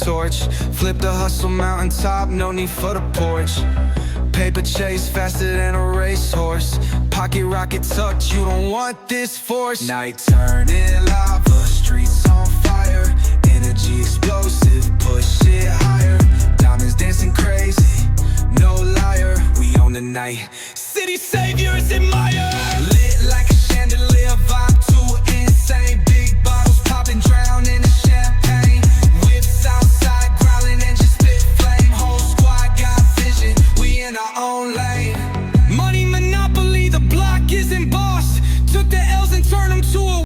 torch. Flip the hustle mountaintop, no need for the porch. Paper chase faster than a racehorse. Pocket rocket tucked, you don't want this force. Night turning lava, streets on fire. Energy explosive, push it higher. Diamonds dancing crazy, no liar. We own the night, city saviors admire. Lit like a chandelier, vibe too insane. Big bottles popping, drown in the champagne. Whips outside, growling and just spit flame. Whole squad got vision, we in our own lane. Money monopoly, the block isn't boss. Took the L's and turned them to a